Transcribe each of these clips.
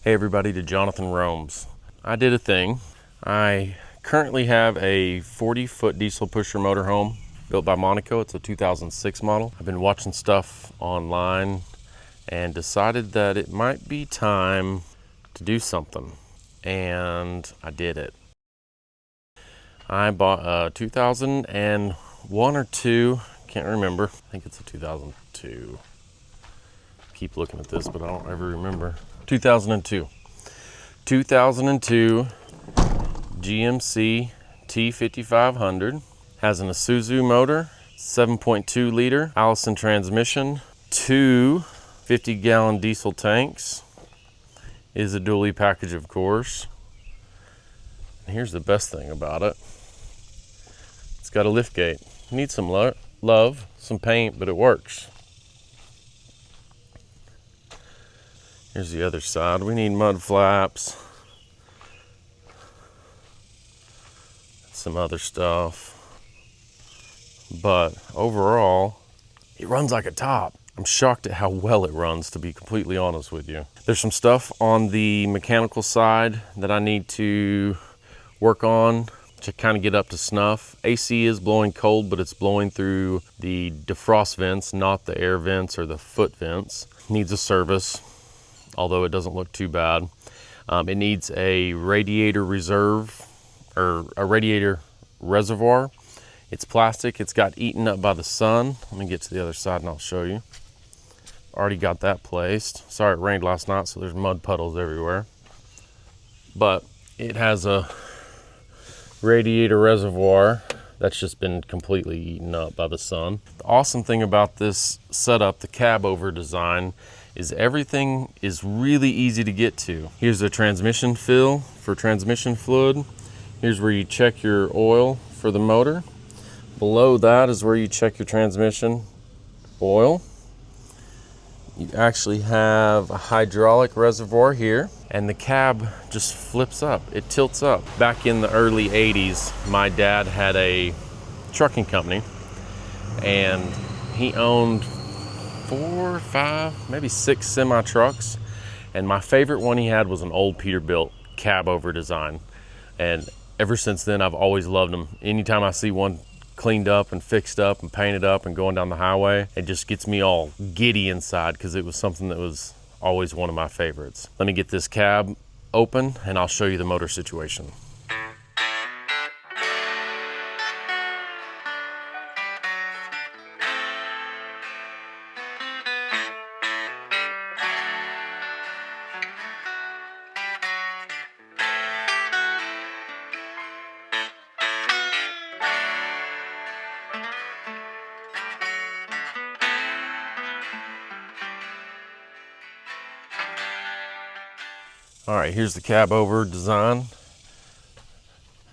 Hey everybody, to Jonathan Romes. I did a thing. I currently have a 40-foot diesel pusher motorhome built by Monaco. It's a 2006 model. I've been watching stuff online and decided that it might be time to do something. And I did it. I bought a 2001 or 2, can't remember. I think it's a 2002. Keep looking at this, but I don't ever remember. 2002 GMC T5500. Has an Isuzu motor, 7.2 liter Allison transmission, 2 50-gallon diesel tanks. Is a dually package, of course. And here's the best thing about it. It's got a lift gate. Needs some love, some paint, but it works. Here's the other side. We need mud flaps, some other stuff, but overall, it runs like a top. I'm shocked at how well it runs, to be completely honest with you. There's some stuff on the mechanical side that I need to work on to kind of get up to snuff. AC is blowing cold, but it's blowing through the defrost vents, not the air vents or the foot vents. Needs a service, although it doesn't look too bad. It needs a radiator reserve, or a radiator reservoir. It's plastic, it's got eaten up by the sun. Let me get to the other side and I'll show you. Already got that placed. Sorry, it rained last night, so there's mud puddles everywhere. But it has a radiator reservoir that's just been completely eaten up by the sun. The awesome thing about this setup, the cab over design, is everything is really easy to get to. Here's a transmission fill for transmission fluid. Here's where you check your oil for the motor. Below that is where you check your transmission oil. You actually have a hydraulic reservoir here, and the cab just flips up, it tilts up. Back in the early 80s, my dad had a trucking company, and he owned 4, 5, maybe 6 semi trucks, and my favorite one he had was an old Peterbilt cab over design. And ever since then, I've always loved them. Anytime I see one cleaned up and fixed up and painted up and going down the highway, it just gets me all giddy inside, because it was something that was always one of my favorites. Let me get this cab open and I'll show you the motor situation. All right, here's the cab over design.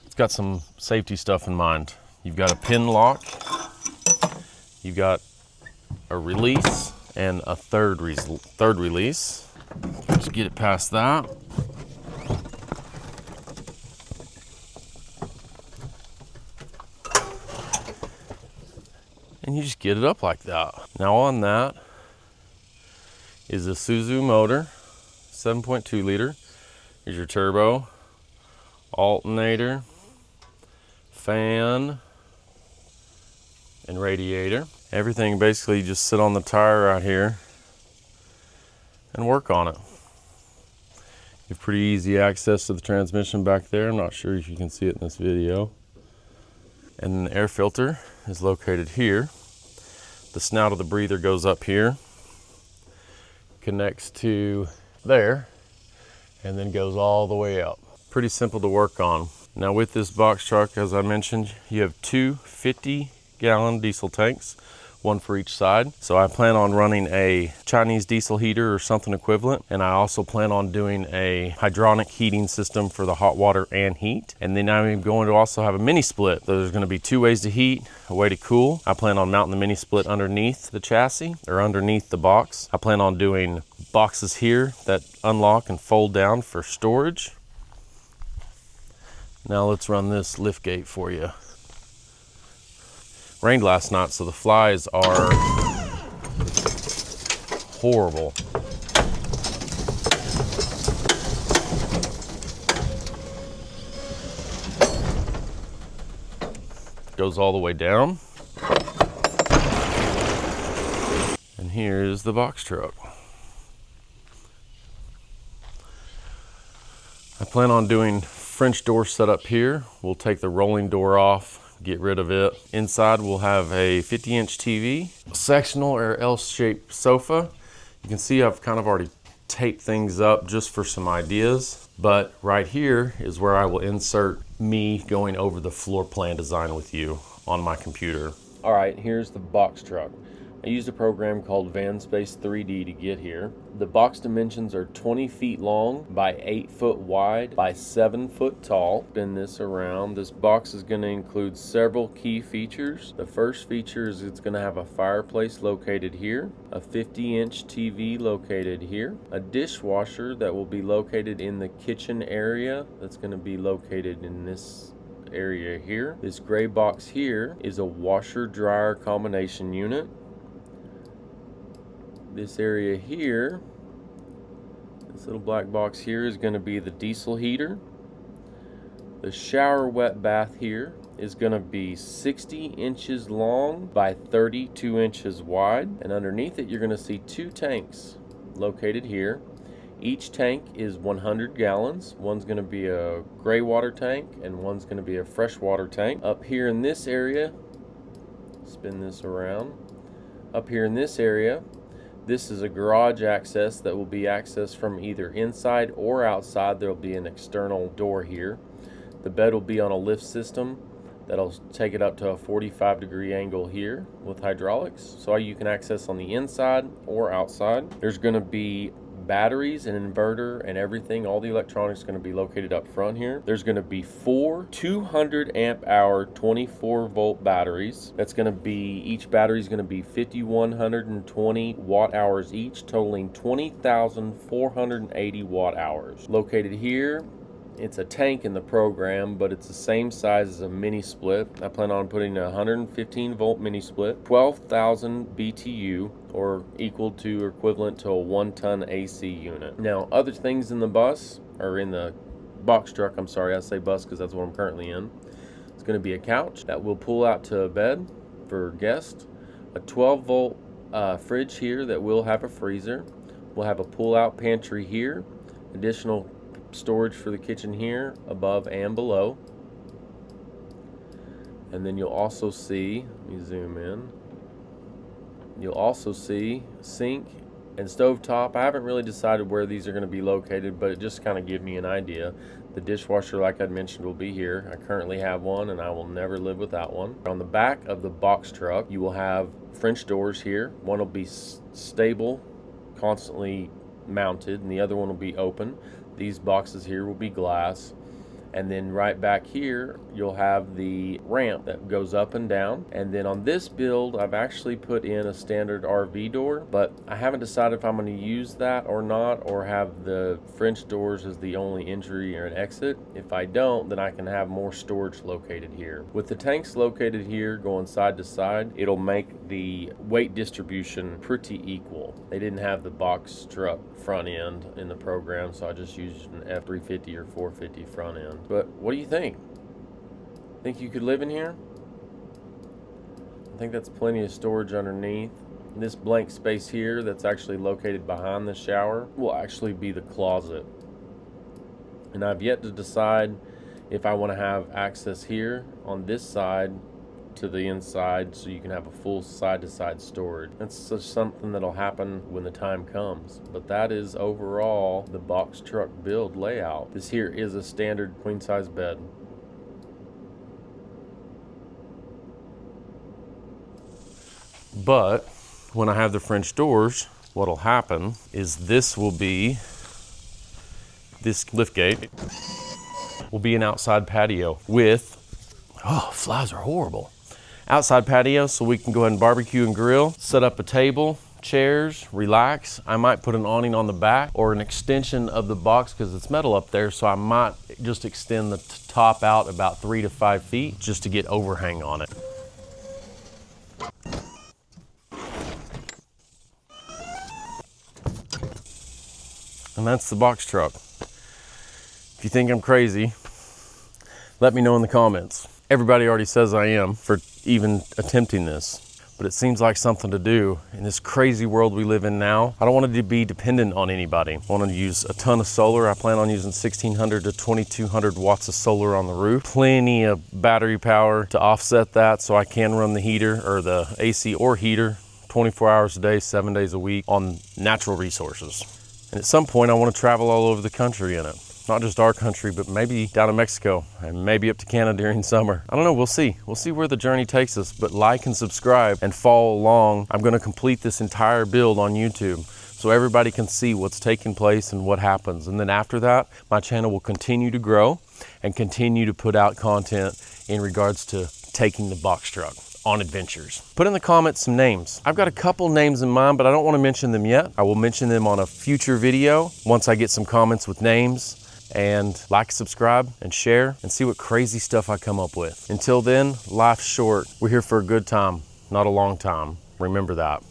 It's got some safety stuff in mind. You've got a pin lock, you've got a release, and a third release. Just get it past that. And you just get it up like that. Now on that is a Isuzu motor, 7.2 liter. Here's your turbo, alternator, fan, and radiator. Everything basically just sit on the tire right here and work on it. You have pretty easy access to the transmission back there. I'm not sure if you can see it in this video. And the air filter is located here. The snout of the breather goes up here, connects to there, and then goes all the way up. Pretty simple to work on. Now with this box truck, as I mentioned, you have 2 50-gallon diesel tanks, one for each side. So I plan on running a Chinese diesel heater or something equivalent, and I also plan on doing a hydronic heating system for the hot water and heat. And then I'm going to also have a mini split. There's going to be 2 ways to heat, a way to cool. I plan on mounting the mini split underneath the chassis or underneath the box. I plan on doing boxes here that unlock and fold down for storage. Now let's run this lift gate for you. Rained last night, so the flies are horrible. goes all the way down. And here's the box truck. I plan on doing French door setup here. We'll take the rolling door off, get rid of it. Inside we'll have a 50-inch TV, sectional or L-shaped sofa. You can see I've kind of already taped things up just for some ideas, but right here is where I will insert me going over the floor plan design with you on my computer. All right, here's the box truck. I used a program called VanSpace 3D to get here. The box dimensions are 20 feet long by 8 foot wide by 7 foot tall. Spin this around. This box is going to include several key features. The first feature is it's going to have a fireplace located here, a 50-inch TV located here, a dishwasher that will be located in the kitchen area that's going to be located in this area here. This gray box here is a washer-dryer combination unit. This area here, this little black box here, is going to be the diesel heater. The shower wet bath here is going to be 60 inches long by 32 inches wide, and underneath it you're going to see 2 tanks located here. Each tank is 100 gallons. One's going to be a gray water tank and one's going to be a freshwater tank. Up here in this area, spin this around, up here in this area, this is a garage access that will be accessed from either inside or outside. There will be an external door here. The bed will be on a lift system that'll take it up to a 45-degree angle here with hydraulics, so you can access on the inside or outside. There's going to be batteries and inverter and everything. All the electronics is going to be located up front here. There's going to be 4 200 amp hour 24 volt batteries. That's going to be, each battery is going to be 5,120 watt hours each, totaling 20,480 watt hours. Located here, it's a tank in the program, but it's the same size as a mini split. I plan on putting a 115 volt mini split, 12,000 BTU, or equal to or equivalent to a 1-ton AC unit. Now, other things in the bus, or in the box truck, I'm sorry, I say bus because that's what I'm currently in. It's going to be a couch that will pull out to a bed for guests, a 12 volt fridge here that will have a freezer. We'll have a pull out pantry here, additional storage for the kitchen here above and below. And then you'll also see, let me zoom in, you'll also see sink and stovetop. I haven't really decided where these are going to be located, but it just kind of gives me an idea. The dishwasher, like I mentioned, will be here. I currently have one and I will never live without one. On the back of the box truck you will have French doors here. One will be stable, constantly mounted, and the other one will be open. These boxes here will be glass. And then right back here you'll have the ramp that goes up and down. And then on this build I've actually put in a standard RV door, but I haven't decided if I'm going to use that or not, or have the French doors as the only entry or an exit. If I don't, then I can have more storage located here. With the tanks located here going side to side, it'll make the weight distribution pretty equal. They didn't have the box truck front end in the program, so I just used an F350 or 450 front end. But what do you think? Think you could live in here? I think that's plenty of storage underneath. This blank space here that's actually located behind the shower will actually be the closet. And I've yet to decide if I want to have access here on this side to the inside so you can have a full side-to-side storage. That's just something that'll happen when the time comes. But that is overall the box truck build layout. This here is a standard queen-size bed. But when I have the French doors, what'll happen is this lift gate will be an outside patio with, oh, flies are horrible. Outside patio, so we can go ahead and barbecue and grill, set up a table, chairs, relax. I might put an awning on the back or an extension of the box because it's metal up there, so I might just extend the top out about 3 to 5 feet just to get overhang on it. And that's the box truck. If you think I'm crazy, let me know in the comments. Everybody already says I am for even attempting this. But it seems like something to do in this crazy world we live in now. I don't want it to be dependent on anybody. I want to use a ton of solar. I plan on using 1,600 to 2,200 watts of solar on the roof. Plenty of battery power to offset that so I can run the heater or the AC or heater 24 hours a day, 7 days a week on natural resources. And at some point I want to travel all over the country in it. Not just our country, but maybe down to Mexico and maybe up to Canada during summer. I don't know, we'll see. We'll see where the journey takes us, but like and subscribe and follow along. I'm gonna complete this entire build on YouTube so everybody can see what's taking place and what happens. And then after that, my channel will continue to grow and continue to put out content in regards to taking the box truck on adventures. Put in the comments some names. I've got a couple names in mind, but I don't want to mention them yet. I will mention them on a future video once I get some comments with names. And like, subscribe, and share, and see what crazy stuff I come up with. Until then, life's short. We're here for a good time, not a long time. Remember that.